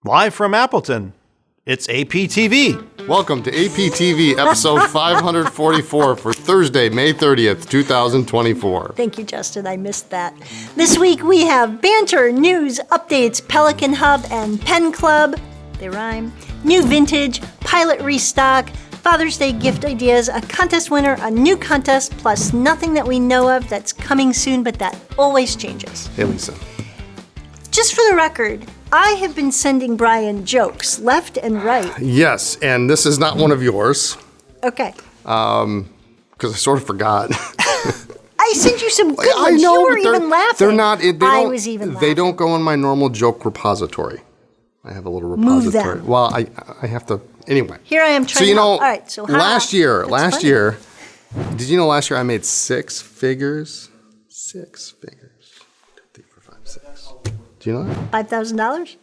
Live from Appleton, it's APTV. Welcome to APTV episode 544 for Thursday, May 30th, 2024. Thank you, Justin. I missed that. This week we have Banter, news, updates, Pelikan Hub, and Pen Club. They rhyme. New vintage, pilot restock, Father's Day gift ideas, a contest winner, a new contest, plus nothing that we know of that's coming soon, but that always changes. Hey, Lisa. Just for the record, I have been sending Brian jokes left and right. Yes, and this is not one of yours. Okay. Because I sort of forgot. I sent you some good I ones. know, You were but even laughing. They're not. I was even laughing. They don't go in my normal joke repository. I have a little repository. Move them. Well, I have to. Anyway. Here I am trying. So you know, all right, so last year, funny. did you know last year I made six figures? 6 figures. 2, 3, 4, 5, 6. Do you know that? $5,000?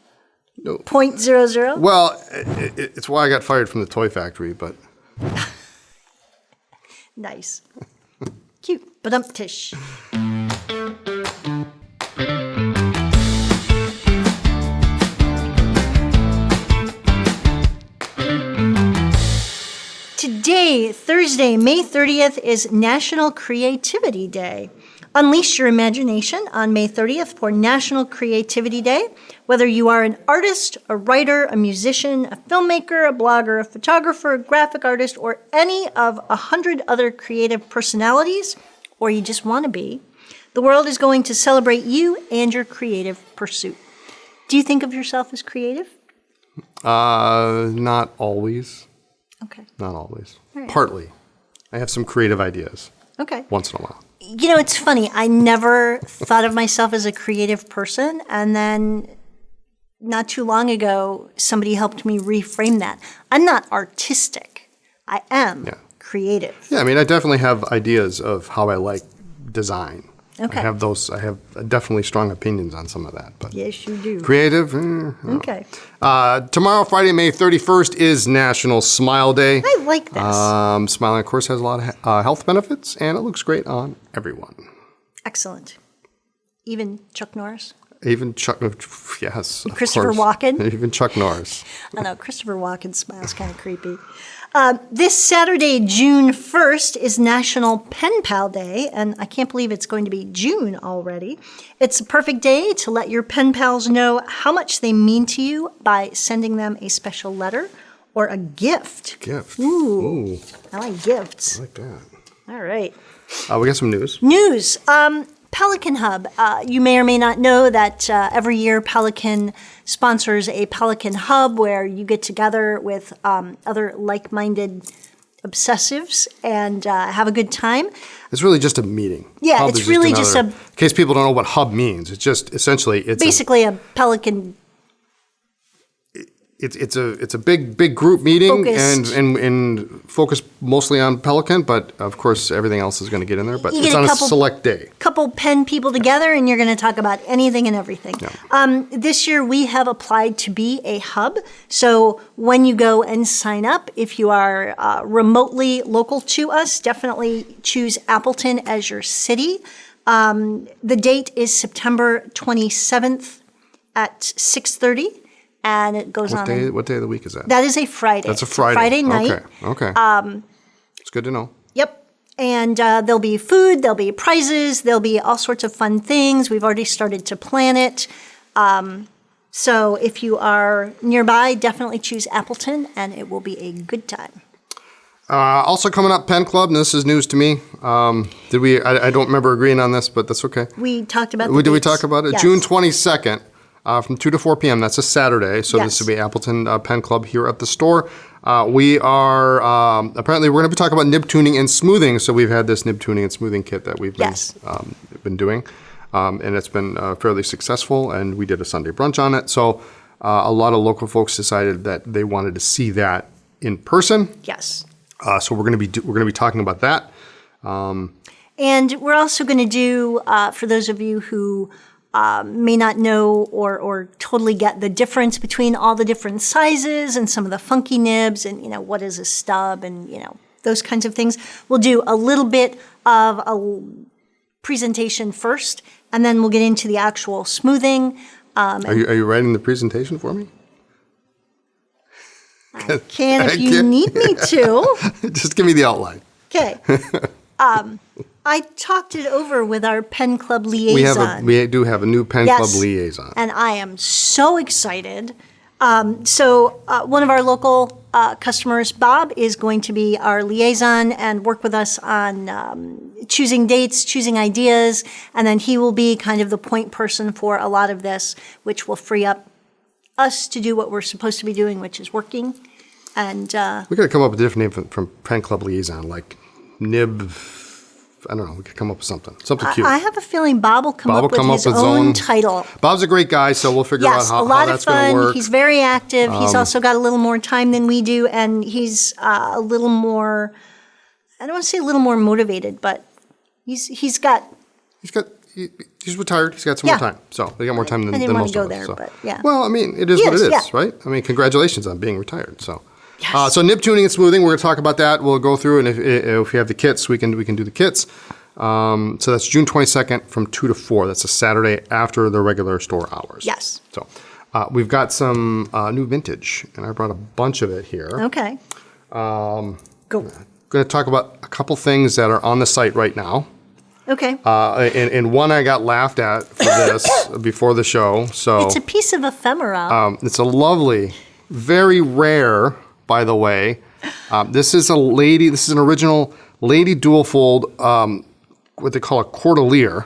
No. 0.00? Well, it's why I got fired from the toy factory, but. Nice. Cute. Ba-dum-tish. Today, Thursday, May 30th, is National Creativity Day. Unleash your imagination on May 30th for National Creativity Day. Whether you are an artist, a writer, a musician, a filmmaker, a blogger, a photographer, a graphic artist, or any of 100 other creative personalities, or you just want to be, the world is going to celebrate you and your creative pursuit. Do you think of yourself as creative? Not always. Okay. Not always. Right. Partly. I have some creative ideas. Okay. Once in a while. You know, it's funny. I never thought of myself as a creative person. And then not too long ago, somebody helped me reframe that. I'm not artistic. I am creative. Yeah, I mean, I definitely have ideas of how I like design. Okay. I have definitely strong opinions on some of that. But Yes, you do. creative? Okay. Tomorrow, Friday, May 31st, is National Smile Day. I like this. Smiling, of course, has a lot of health benefits, and it looks great on everyone. Excellent. Even Chuck Norris? Even Chuck, yes, of Christopher course. Walken? Even Chuck Norris. I know, Christopher Walken's smile is kind of creepy. This Saturday, June 1st, is National Pen Pal Day, and I can't believe it's going to be June already. It's a perfect day to let your pen pals know how much they mean to you by sending them a special letter or a gift. Gift. Ooh. I like gifts. I like that. All right. We got some news. News. Pelikan Hub. You may or may not know that every year Pelikan sponsors a Pelikan Hub where you get together with other like-minded obsessives and have a good time. It's really just a meeting. Yeah, Hub it's is really another- just a... In case people don't know what hub means, it's just essentially it's Basically a Pelikan... It's a big group meeting Focused. and focused mostly on Pelikan, but of course everything else is going to get in there. But You it's get on a a couple- select day. couple pen people together and you're going to talk about anything and everything. Yeah. This year we have applied to be a hub. So when you go and sign up, if you are remotely local to us, definitely choose Appleton as your city. The date is September 27th at 6:30. And it goes What on. day of the week is that? That is a Friday. That's a It's Friday. Friday night. Okay. It's good to know. Yep. And there'll be food, there'll be prizes, there'll be all sorts of fun things. We've already started to plan it. So if you are nearby, definitely choose Appleton, and it will be a good time. Also coming up, Pen Club, and this is news to me. Did we? I don't remember agreeing on this, but that's okay. We talked about Did we dates. talk about it? Yes. June 22nd. From 2 to 4 p.m. That's a Saturday, so Yes. this will be Appleton Pen Club here at the store. We are, apparently we're going to be talking about nib tuning and smoothing, so we've had this nib tuning and smoothing kit that we've been doing, and it's been fairly successful, and we did a Sunday brunch on it, so a lot of local folks decided that they wanted to see that in person. Yes. So we're going to be talking about that. And we're also going to do, for those of you who may not know or totally get the difference between all the different sizes and some of the funky nibs and, you know, what is a stub and, you know, those kinds of things. We'll do a little bit of a presentation first, and then we'll get into the actual smoothing. Are you writing the presentation for me? I can if you need me to. Just give me the outline. Okay. I talked it over with our Pen Club liaison. We do have a new Pen Club liaison. And I am so excited. So one of our local customers, Bob, is going to be our liaison and work with us on choosing dates, choosing ideas, and then he will be kind of the point person for a lot of this, which will free up us to do what we're supposed to be doing, which is working. And we got to come up with a different name from Pen Club liaison, like Nib. I don't know. We could come up with something cute. I have a feeling Bob will come up with his own title. Bob's a great guy, so we'll figure out how that's going to work. He's very active. He's also got a little more time than we do, and he's a little more, I don't want to say a little more motivated, but he's retired. He's got some more time. So they got more time than most of us. I didn't want to go there, but yeah. Well, I mean, it is what it is, right? I mean, congratulations on being retired. So. Yes. So nib tuning and smoothing, we're going to talk about that. We'll go through, and if you have the kits, we can do the kits. So that's June 22nd from 2 to 4. That's a Saturday after the regular store hours. Yes. So we've got some new vintage, and I brought a bunch of it here. Okay. Go. Go. Going to talk about a couple things that are on the site right now. Okay. And one I got laughed at for this before the show. So it's a piece of ephemera. It's a lovely, very rare, by the way. This is an original lady dual fold, what they call a cordelier.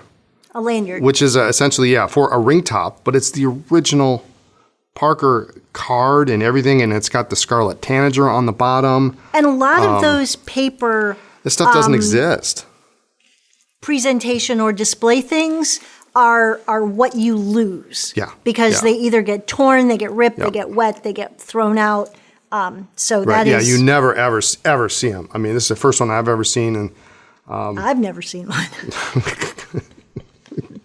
A lanyard. Which is essentially, for a ring top, but it's the original Parker card and everything, and it's got the scarlet tanager on the bottom. And a lot of those paper... This stuff doesn't exist. Presentation or display things are what you lose. Yeah. Because they either get torn, they get ripped, they get wet, they get thrown out. That is... you never, ever see them. I mean, this is the first one I've ever seen. And I've never seen one.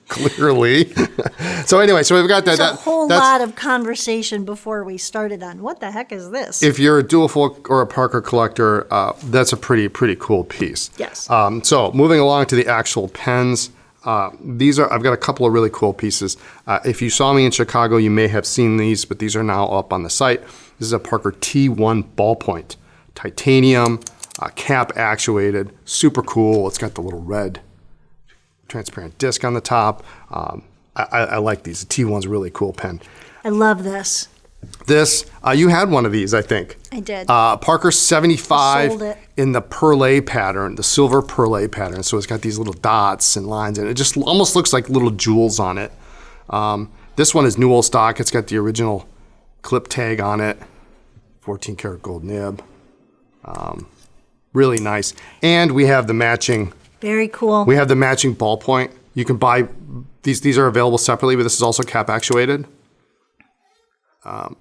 Clearly. So anyway, we've got that. There's a whole lot of conversation before we started on what the heck is this? If you're a dual fold or a Parker collector, that's a pretty cool piece. Yes. So moving along to the actual pens. I've got a couple of really cool pieces. If you saw me in Chicago, you may have seen these, but these are now up on the site. This is a Parker T1 ballpoint, titanium, cap actuated, super cool. It's got the little red transparent disc on the top. I like these. The T1's a really cool pen. I love this. You had one of these, I think. I did. Parker 75 sold it. In the perlé pattern, the silver perlé pattern. So it's got these little dots and lines, and it just almost looks like little jewels on it. This one is new old stock. It's got the original clip tag on it, 14 karat gold nib. Really nice. And we have the matching. Very cool. We have the matching ballpoint. You can buy these. These are available separately, but this is also cap actuated.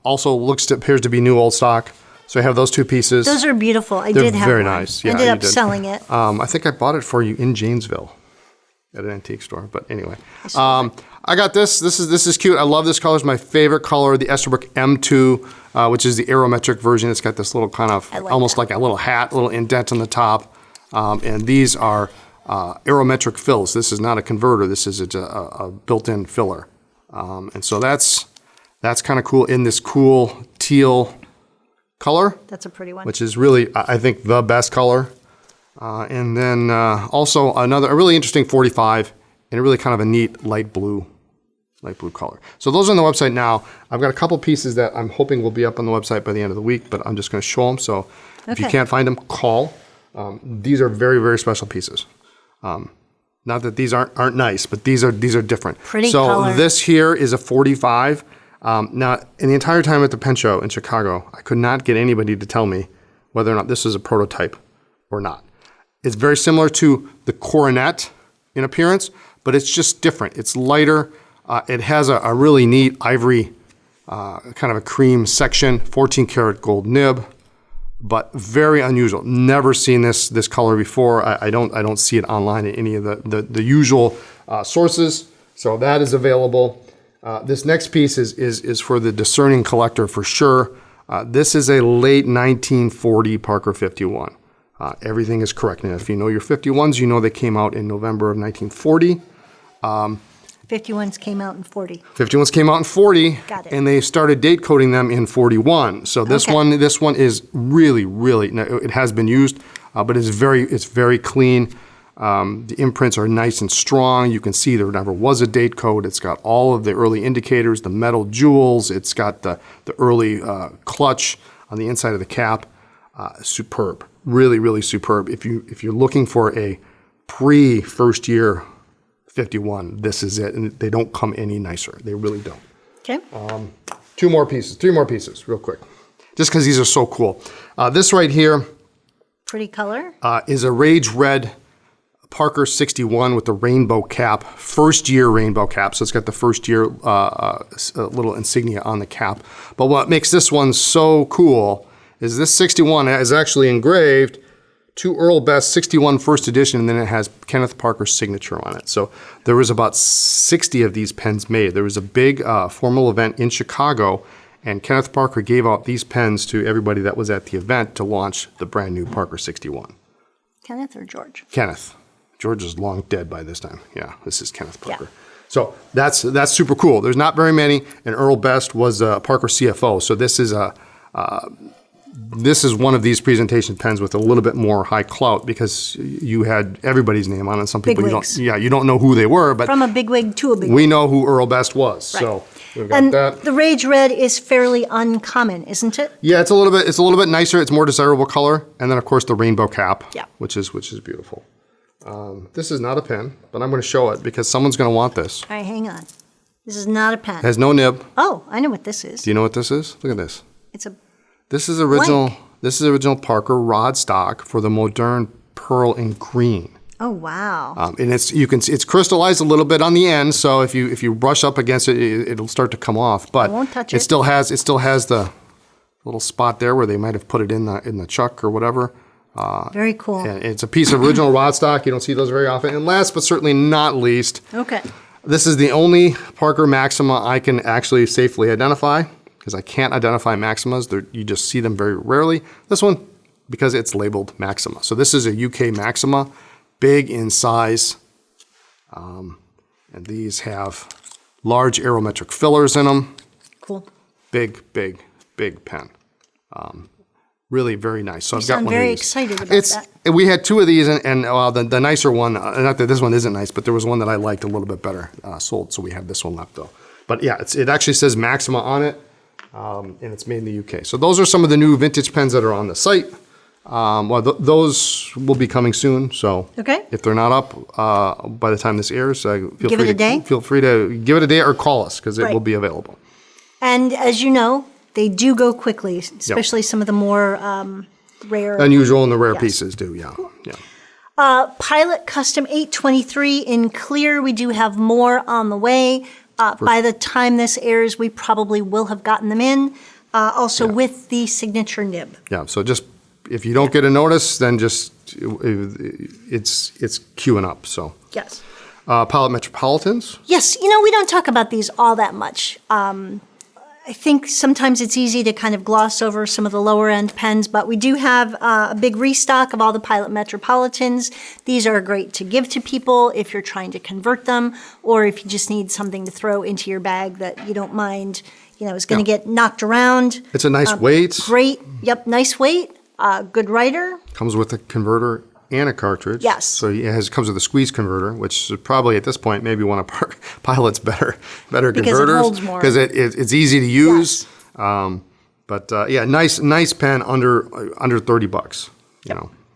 Also appears to be new old stock. So I have those two pieces. Those are beautiful. I They're did have very one. nice. Yeah, ended you up did. selling it. I think I bought it for you in Janesville at an antique store. But anyway, I got this. This is cute. I love this color. It's my favorite color. The Esterbrook M2, which is the aerometric version. It's got this little kind of almost like a little hat, little indent on the top. And these are aerometric fills. This is not a converter. This is a built-in filler. And so that's kind of cool in this cool teal color. That's a pretty one. Which is really, I think, the best color. And then also a really interesting 45 and a really kind of a neat light blue color. So those are on the website now. I've got a couple pieces that I'm hoping will be up on the website by the end of the week, but I'm just going to show them. So if you can't find them, call. These are very, very special pieces. Not that these aren't nice, but these are different. Pretty color. So this here is a 45. Now, in the entire time at the pen show in Chicago, I could not get anybody to tell me whether or not this is a prototype or not. It's very similar to the Coronet in appearance, but it's just different. It's lighter. It has a really neat ivory, kind of a cream section, 14 karat gold nib, but very unusual. Never seen this color before. I don't see it online in any of the usual sources. So that is available. This next piece is for the discerning collector for sure. This is a late 1940 Parker 51. Everything is correct. Now, if you know your 51s, you know they came out in November of 1940. 51s came out in 40. 51s came out in 40. Got it. And they started date coding them in 41. So this Okay. one is really, now, it has been used, but it's very clean. The imprints are nice and strong. You can see there never was a date code. It's got all of the early indicators, the metal jewels. It's got the early clutch on the inside of the cap. Superb, really superb. If you're looking for a pre-first year 51, this is it, and they don't come any nicer. They really don't. Okay. 3 more pieces, real quick, just because these are so cool. This right here Pretty color. is a Rage Red Parker 61 with the rainbow cap, first year rainbow cap. So it's got the first year little insignia on the cap. But what makes this one so cool is this 61 is actually engraved to Earl Best 61 first edition, and then it has Kenneth Parker's signature on it. So there was about 60 of these pens made. There was a big formal event in Chicago, and Kenneth Parker gave out these pens to everybody that was at the event to launch the brand new Parker 61. Kenneth or George? Kenneth. George is long dead by this time. Yeah, this is Kenneth Parker. Yeah. So that's super cool. There's not very many, and Earl Best was Parker CFO. So this is one of these presentation pens with a little bit more high clout because you had everybody's name on it. Some people Bigwigs. you don't know who they were, but From a bigwig to a bigwig. we know who Earl Best was. Right. So we've got And that. the Rage Red is fairly uncommon, isn't it? Yeah, it's a little bit nicer. It's more desirable color, and then of course the rainbow cap, Yeah. which is beautiful. This is not a pen, but I'm going to show it because someone's going to want this. All right, hang on. This is not a pen. It has no nib. Oh, I know what this is. Do you know what this is? Look at this. It's a This is original. Blank. This is original Parker rod stock for the modern pearl and green. oh wow. And it's crystallized a little bit on the end, so if you brush up against it, it'll start to come off. But I won't touch it it. still has the little spot there where they might have put it in the chuck or whatever. Very cool. And it's a piece of original rod stock. You don't see those very often. And last but certainly not least, Okay. this is the only Parker Maxima I can actually safely identify because I can't identify Maximas. You just see them very rarely. This one, because it's labeled Maxima. So this is a UK Maxima, big in size. And these have large aerometric fillers in them. Cool. Big pen. Really very nice. So You I've got sound one of very these. excited about that. We had 2 of these, and the nicer one, not that this one isn't nice, but there was one that I liked a little bit better sold, so we have this one left though. But yeah, it actually says Maxima on it, and it's made in the UK. So those are some of the new vintage pens that are on the site. Those will be coming soon, so Okay. if they're not up by the time this airs, Give it a day? Feel free to give it a day or call us, because it Right. will be available. And as you know, they do go quickly, especially some of the more rare. Unusual and the rare Yes. pieces do, yeah. Pilot Custom 823 in clear. We do have more on the way. By the time this airs, we probably will have gotten them in. Also with the signature nib. Yeah, so just, if you don't get a notice, then just, it's queuing up, so. Yes. Pilot Metropolitans, Yes, we don't talk about these all that much. I think sometimes it's easy to kind of gloss over some of the lower end pens, but we do have a big restock of all the Pilot Metropolitans. These are great to give to people if you're trying to convert them, or if you just need something to throw into your bag that you don't mind, is going to get knocked around. it's a nice weight, Great, nice weight, good writer. comes with a converter and a cartridge. Yes. So it comes with a squeeze converter, which is probably at this point maybe one of Pilot's better Because it converters. holds more. Because it's easy to use. But nice pen under $30,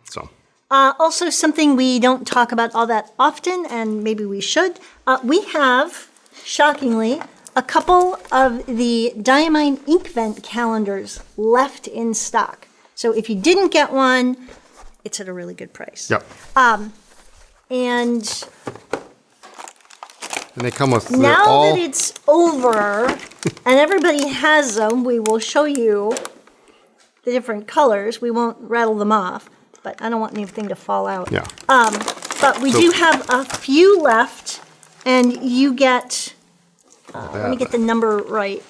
so. Also, something we don't talk about all that often, and maybe we should. We have, shockingly, a couple of the Diamine Inkvent calendars left in stock. So if you didn't get one, it's at a really good price. Yep. And And they come with, now that it's over and everybody has them, we will show you the different colors. We won't rattle them off, but I don't want anything to fall out. yeah. But we do have a few left, and you get, let me get the number right.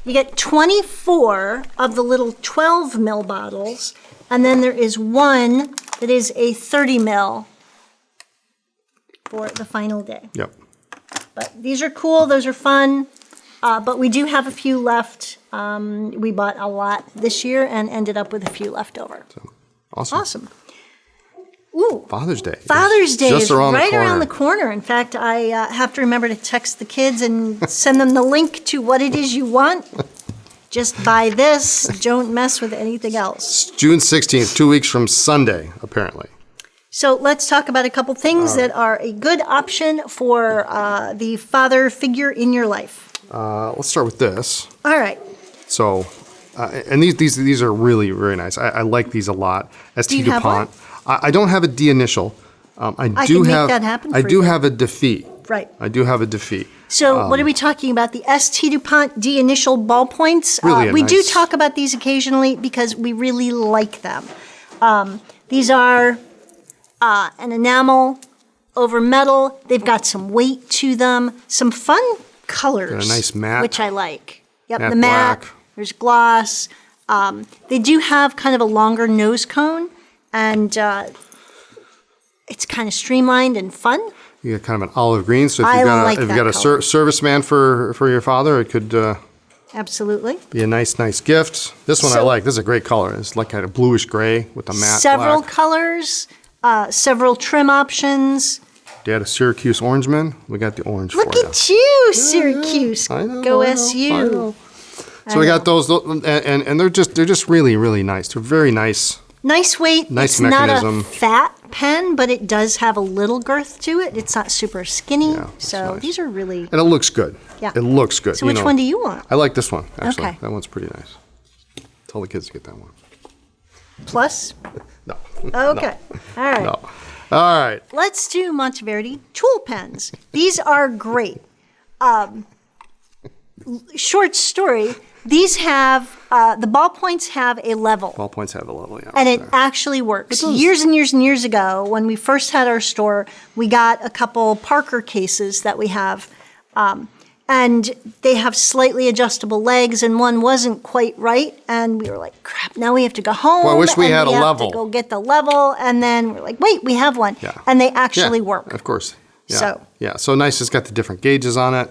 You get 24 of the little 12 ml bottles, and then there is one that is a 30 ml for the final day. Yep. But these are cool. Those are fun. But we do have a few left. We bought a lot this year and ended up with a few left over. Awesome. Ooh. Father's Day. Father's Day just is around right the corner. around the corner. In fact, I have to remember to text the kids and send them the link to what it is you want. Just buy this. Don't mess with anything else. It's June 16th, 2 weeks from Sunday, apparently. So let's talk about a couple things that are a good option for the father figure in your life. Let's start with this. All right. So, and these are really, really nice. I like these a lot. Do you have Dupont. I don't have a D initial. I can make that happen I for do you. have a defeat. Right. I do have a defeat. So what are we talking about? The ST Dupont D initial ballpoints? Really we do nice- talk about these occasionally because we really like them. These are an enamel over metal. They've got some weight to them, some fun colors. Got a nice matte. Which I like. Yep, Matte the matte. black. There's gloss. They do have kind of a longer nose cone, and it's kind of streamlined and fun. You got kind of an olive green. So if I you've got like if that you've got a color. serviceman for your father, it could Absolutely. be a nice gift. This one I So- like. This is a great color. It's like kind of bluish gray with a matte Several black. colors, several trim options. You had a Syracuse Orangeman. We got the orange Look for you. at you, Syracuse. I know, Go I know, SU. I know. So we got those, and they're just really, really nice. They're very nice. Nice weight. Nice it's mechanism. not a fat pen, but it does have a little girth to it. It's not super skinny. Yeah, that's So nice. these are really. And it looks good. Yeah. It looks good. So which one do you want? I like this one, actually. Okay. That one's pretty nice. Tell the kids to get that one. Plus? No. Okay. All right. No. All right. Let's do Monteverde tool pens. These are great. Short story. These have, the ballpoints have a level. Ballpoints have a level, yeah. And it there. actually works. It does. Years and years and years ago, when we first had our store, we got a couple Parker cases that we have. And they have slightly adjustable legs, and one wasn't quite right. And we were like, crap, now we have to go home. Boy, I wish we and had a have level. to go get the level. And then we're like, wait, we have one. Yeah. And they actually Yeah, work. Of course. Yeah. So. Yeah. So nice. It's got the different gauges on it.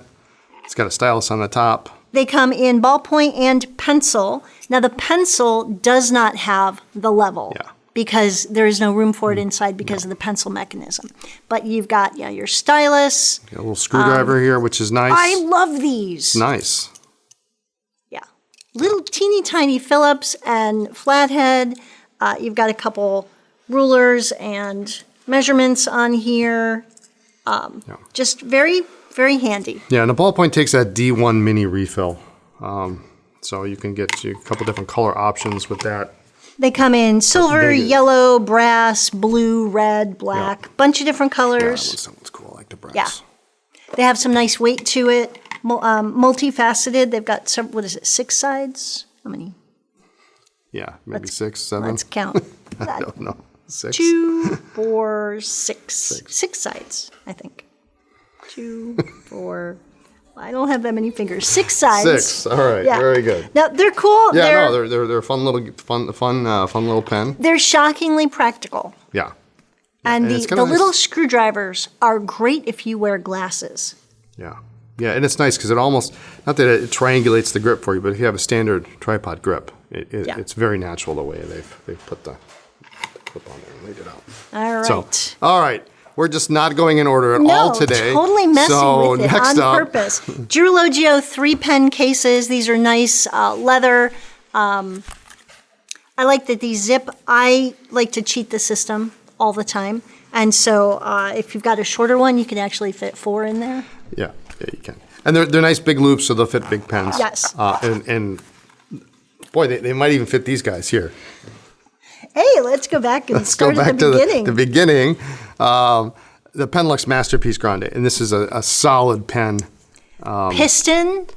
It's got a stylus on the top. They come in ballpoint and pencil. Now, the pencil does not have the level. Yeah. Because there is no room for it inside because of the pencil mechanism. But you've got your stylus. Got a little screwdriver here, which is nice. I love these. Nice. Yeah. Little teeny tiny Phillips and flathead. You've got a couple rulers and measurements on here. Just very, very handy. Yeah, and the ballpoint takes that D1 mini refill. So you can get a couple different color options with that. They come in silver, big. yellow, brass, blue, red, black, bunch of different Yeah, colors. that one's cool. I like the brass. Yeah. They have some nice weight to it. Multifaceted. They've got some, 6 sides? How many? Yeah, maybe 6, 7. Let's count. I don't know. 6. 2, 4, 6. 6 sides, I think. 2, 4. I don't have that many fingers. 6 sides. 6. All right. Yeah. Very good. Now they're cool. Yeah, they're a fun little pen. They're shockingly practical. Yeah. And and it's the kinda little nice. screwdrivers are great if you wear glasses. Yeah. Yeah, and it's nice because it almost, not that it triangulates the grip for you, but if you have a standard tripod grip, it's very natural the way they've put the clip on there and laid it out. All right. So, all right. We're just not going in order at No, all today. totally messing so with it next on up, purpose. Girologio 3-pen cases. These are nice leather. I like that these zip. I like to cheat the system all the time. And so if you've got a shorter one, you can actually fit 4 in there. Yeah, you can. And they're nice big loops, so they'll fit big pens. Yes. And boy, they might even fit these guys here. Hey, let's go back and start at the beginning. The beginning. The Penlux Masterpiece Grande, and this is a solid pen. Piston,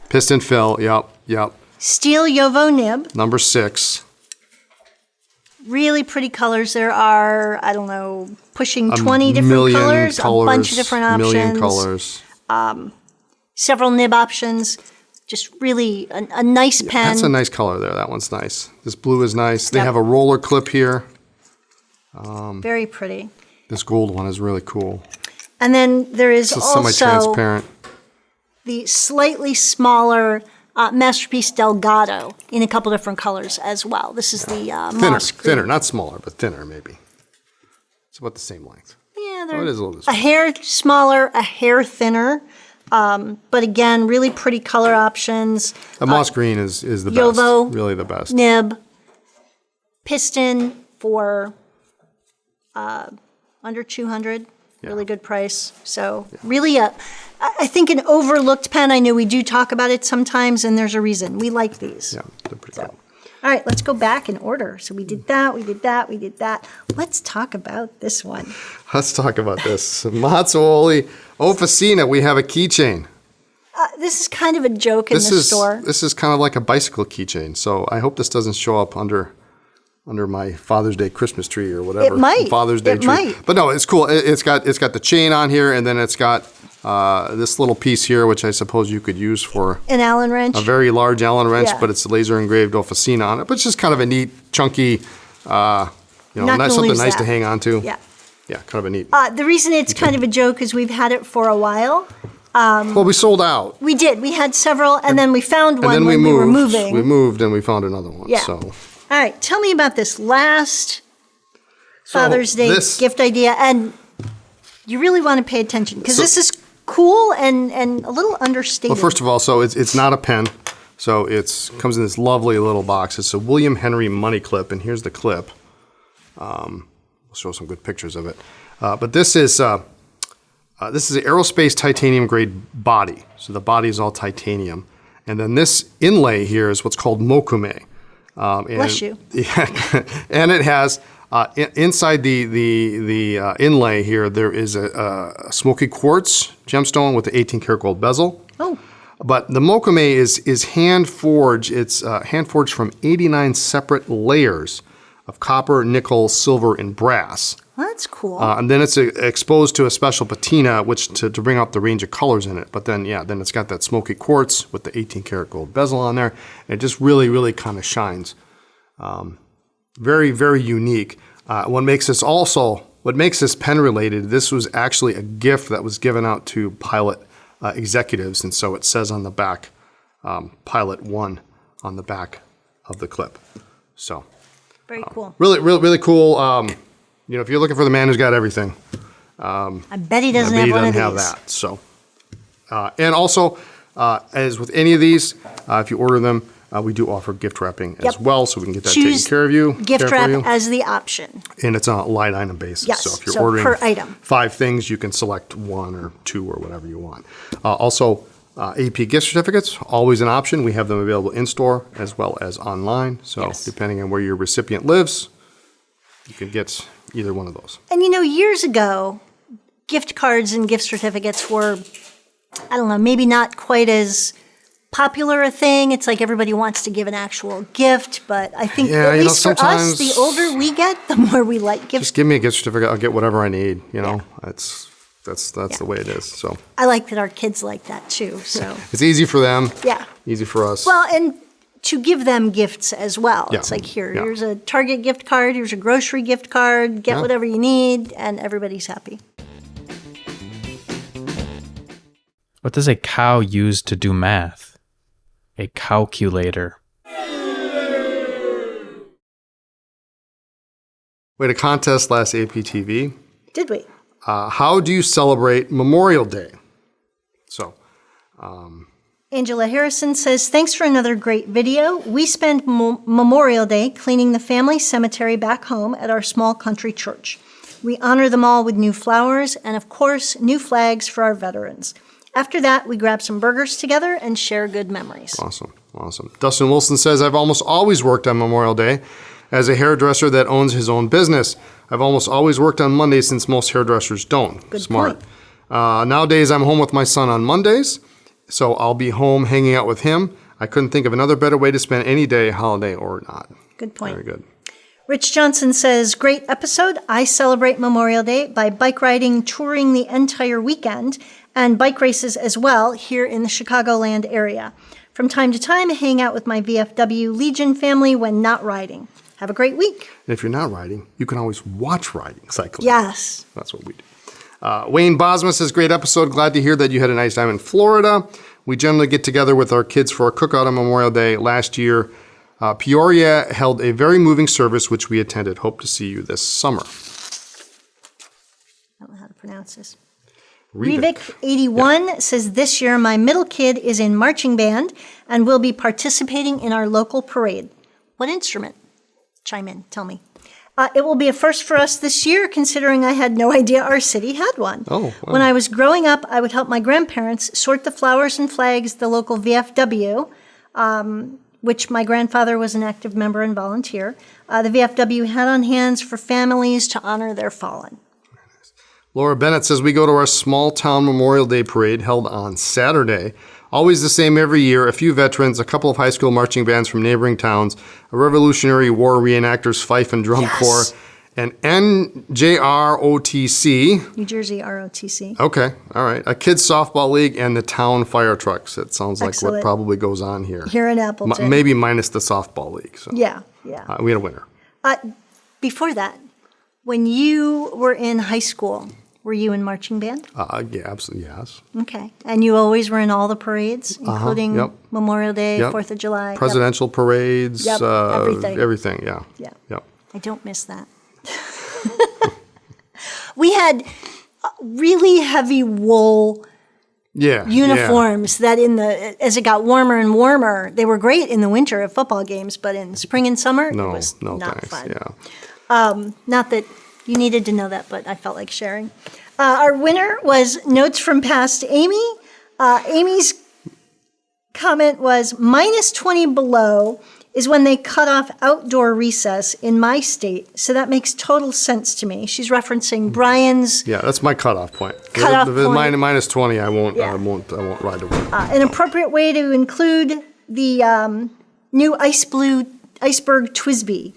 Fill, yep. steel Yovo nib. Number 6. Really pretty colors. There are, I don't know, pushing 20 different Million colors, a bunch of different options. Million colors. Several nib options. Just really a nice pen. That's a nice color there. That one's nice. This blue is nice. They Yep. have a roller clip here. Very pretty. This gold one is really cool. And then there is It's also semi-transparent. the slightly smaller Masterpiece Delgado in a couple different colors as well. This is the moss green. Thinner, not smaller, but thinner maybe. It's about the same length. Yeah, it is a little bit a hair smaller, a hair thinner. But again, really pretty color options. The moss green is the Yovo, best, really the best. Nib, piston for under 200, really good price. So really I think an overlooked pen. I know we do talk about it sometimes, and there's a reason. We like these. Yeah, they're pretty good. All right, let's go back in order. So we did that, we did that, we did that. Let's talk about this one. Let's talk about this. Mazzuoli Officina, we have a keychain. This is kind of a joke in the store. This is kind of like a bicycle keychain, so I hope this doesn't show up under my Father's Day Christmas tree or whatever. It might. Father's Day tree. Might. But no, it's cool. It's got the chain on here, and then it's got this little piece here, which I suppose you could use for an Allen wrench. A very large Allen wrench, but it's laser engraved Officina on it. But it's just kind of a neat, chunky, something nice to hang on to. Yeah. Yeah, kind of a neat. The reason it's kind of a joke is we've had it for a while. Well, we sold out. We did. We had several, and then we found one when we were moving. We moved, and we found another one. Yeah. So. All right, tell me about this last Father's Day gift idea, and you really want to pay attention because this is cool and a little understated. Well, first of all, so it's not a pen, so it comes in this lovely little box. It's a William Henry money clip, and here's the clip. We'll show some good pictures of it, but this is an aerospace titanium grade body. So the body is all titanium, and then this inlay here is what's called mokume. Bless you. Yeah, and it has inside the inlay here. There is a smoky quartz gemstone with the 18 karat gold bezel. Oh. But the mokume is hand forged. It's hand forged from 89 separate layers of copper, nickel, silver, and brass. Well, that's cool. And then it's exposed to a special patina, which to bring out the range of colors in it. But then, then it's got that smoky quartz with the 18 karat gold bezel on there. And it just really, really kind of shines. Very, very unique. What makes this pen related, this was actually a gift that was given out to pilot executives. And so it says on the back, Pilot 1 on the back of the clip. So. Very cool. Really, really, really cool. If you're looking for the man who's got everything, I bet he doesn't have one of these. have that. So, and also, as with any of these, if you order them, we do offer gift wrapping as well, so we can get that taken care of you. Gift wrap as the option. And it's on a light item basis. Yes, so if you're ordering per item. 5 things, you can select 1 or 2 or whatever you want. Also, AP gift certificates, always an option. We have them available in-store as well as online. So depending on where your recipient lives, you can get either one of those. And years ago, gift cards and gift certificates were, I don't know, maybe not quite as popular a thing. It's like everybody wants to give an actual gift, but I think at least for us, the older we get, the more we like gifts. Just give me a gift certificate, I'll get whatever I need, That's the way it is. So I like that our kids like that too. So it's easy for them. Yeah. Easy for us. Well, and to give them gifts as well. Yeah. It's like here's a Target gift card, here's a grocery gift card, get whatever you need, and everybody's happy. What does a cow use to do math? A calculator. We had a contest last APTV. Did we? How do you celebrate Memorial Day? So, Angela Harrison says, thanks for another great video. We spend Memorial Day cleaning the family cemetery back home at our small country church. We honor them all with new flowers and, of course, new flags for our veterans. After that, we grab some burgers together and share good memories. Awesome. Dustin Wilson says, I've almost always worked on Memorial Day as a hairdresser that owns his own business. I've almost always worked on Mondays since most hairdressers don't. Good Smart. point. Nowadays, I'm home with my son on Mondays, so I'll be home hanging out with him. I couldn't think of another better way to spend any day, holiday or not. Good point. Very good. Rich Johnson says, great episode. I celebrate Memorial Day by bike riding, touring the entire weekend, and bike races as well here in the Chicagoland area. From time to time, I hang out with my VFW Legion family when not riding. Have a great week. And if you're not riding, you can always watch riding cycling. Yes. That's what we do. Wayne Bosma says, great episode. Glad to hear that you had a nice time in Florida. We generally get together with our kids for a cookout on Memorial Day. Last year, Peoria held a very moving service, which we attended. Hope to see you this summer. I don't know how to pronounce this. Revik. Revik81 says, this year my middle kid is in marching band and will be participating in our local parade. What instrument? Chime in, tell me. It will be a first for us this year, considering I had no idea our city had one. Oh, wow. When I was growing up, I would help my grandparents sort the flowers and flags, the local VFW, which my grandfather was an active member and volunteer. The VFW had on hands for families to honor their fallen. Laura Bennett says, we go to our small town Memorial Day parade held on Saturday. Always the same every year. A few veterans, a couple of high school marching bands from neighboring towns, a Revolutionary War reenactors, fife and drum corps, an NJROTC. New Jersey ROTC. Okay, all right. A kids softball league and the town fire trucks. It sounds like Excellent. what probably goes on here. Here in Appleton. Maybe minus the softball league. So. Yeah. We had a winner. Before that, when you were in high school, were you in marching band? Yeah, absolutely, yes. Okay. And you always were in all the parades, including yep. Memorial Day, Yep. 4th of July? Presidential parades. Yep, everything. Everything, yeah. Yep. Yep. I don't miss that. We had really heavy wool uniforms that as it got warmer and warmer, they were great in the winter at football games, but in spring and summer, it was not thanks. fun. Yeah. Not that you needed to know that, but I felt like sharing. Our winner was Notes from Past Amy. Amy's comment was, -20 below is when they cut off outdoor recess in my state, so that makes total sense to me. She's referencing Brian's Yeah, that's my cutoff point. Cutoff If it's point. -20, I won't. Yeah. I won't ride the wave. an appropriate way to include the new iceberg Twisby.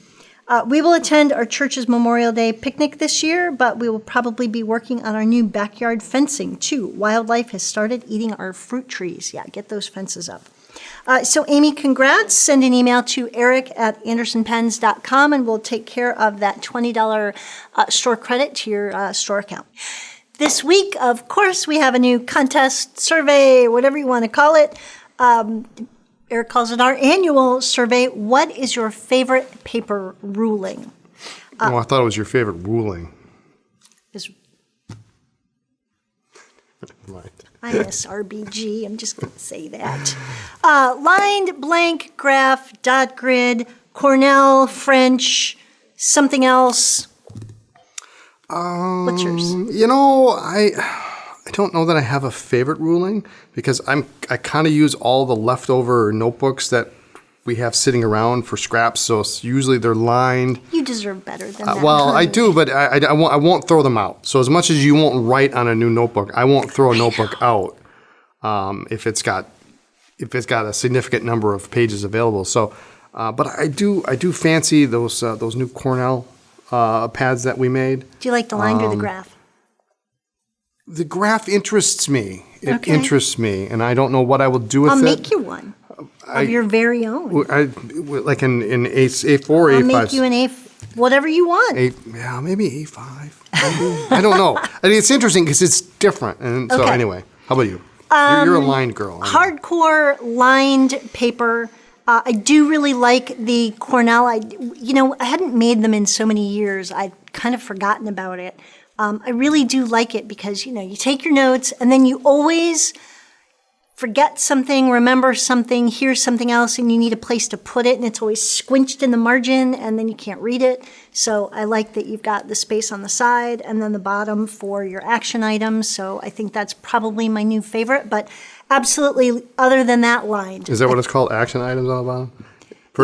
We will attend our church's Memorial Day picnic this year, but we will probably be working on our new backyard fencing too. Wildlife has started eating our fruit trees. Yeah, get those fences up. So Amy, congrats. Send an email to eric@andersonpens.com and we'll take care of that $20 store credit to your store account. This week, of course, we have a new contest, survey, whatever you want to call it. Eric calls it our annual survey. What is your favorite paper ruling? I thought it was your favorite ruling. Is Right. I miss RBG. I'm just going to say that. Lined, blank, graph, dot grid, Cornell, French, something else. What's yours? I don't know that I have a favorite ruling because I kind of use all the leftover notebooks that we have sitting around for scraps. So usually they're lined. You deserve better than that. Well, I honey. do, but I won't throw them out. So as much as you won't write on a new notebook, I won't throw a notebook out if it's got a significant number of pages available. So, but I do fancy those new Cornell pads that we made. Do you like the lined or the graph? The graph interests me. It Okay. interests me, and I don't know what I will do with I'll it. make you one of your very own. Like in A4 or I'll A5. make you an whatever you want. Maybe A5. Maybe. I don't know. I mean, it's interesting because it's different. And so Okay. anyway, how about you? You're a lined girl. Hardcore lined paper. I do really like the Cornell. I hadn't made them in so many years. I'd kind of forgotten about it. I really do like it because, you take your notes and then you always forget something, remember something, hear something else, and you need a place to put it, and it's always squinched in the margin, and then you can't read it. So I like that you've got the space on the side and then the bottom for your action items. So I think that's probably my new favorite, but absolutely, other than that, lined. Is that what it's called? Action items on the bottom?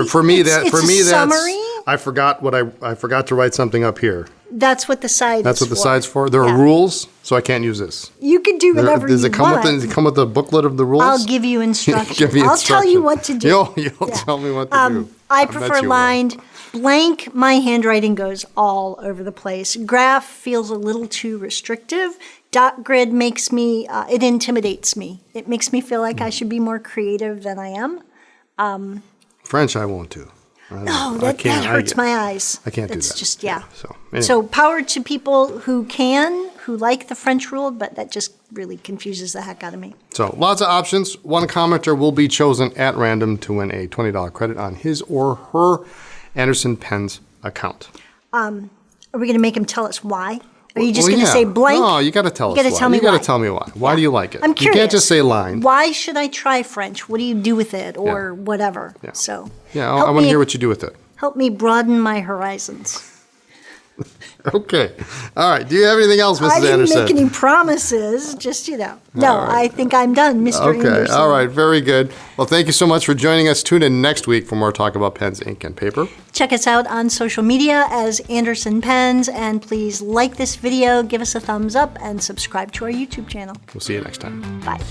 For me, It's that's a summary. I forgot to write something up here. That's what the side That's is what the for. side's for. There Yeah. are rules, so I can't use this. You can do whatever Does you it come want. does it come with the booklet of the rules? I'll give you instructions. Give me I'll tell you instructions. what to do. You'll tell me what to do. I bet prefer you will. lined. Blank, my handwriting goes all over the place. Graph feels a little too restrictive. Dot grid makes me, it intimidates me. It makes me feel like I should be more creative than I am. French, I won't do. Oh, that hurts my eyes. I can't do It's that. just, yeah. So, anyway. So power to people who like the French rule, but that just really confuses the heck out of me. So lots of options. One commenter will be chosen at random to win a $20 credit on his or her Anderson Pens account. Are we going to make him tell us why? Are you just going to say blank? No, you got to tell us why. You got to tell me why. Why do you like it? I'm curious. You can't just say line. Why should I try French? What do you do with it, or whatever? Yeah. So yeah, I want to hear what you do with it. Help me broaden my horizons. Okay. All right. Do you have anything else, Mrs. Anderson? I didn't make any promises, just, No, right. I think I'm done, Mr. Anderson. Okay. All right. Very good. Well, thank you so much for joining us. Tune in next week for more talk about pens, ink, and paper. Check us out on social media as Anderson Pens, and please like this video, give us a thumbs up, and subscribe to our YouTube channel. We'll see you next time. Bye.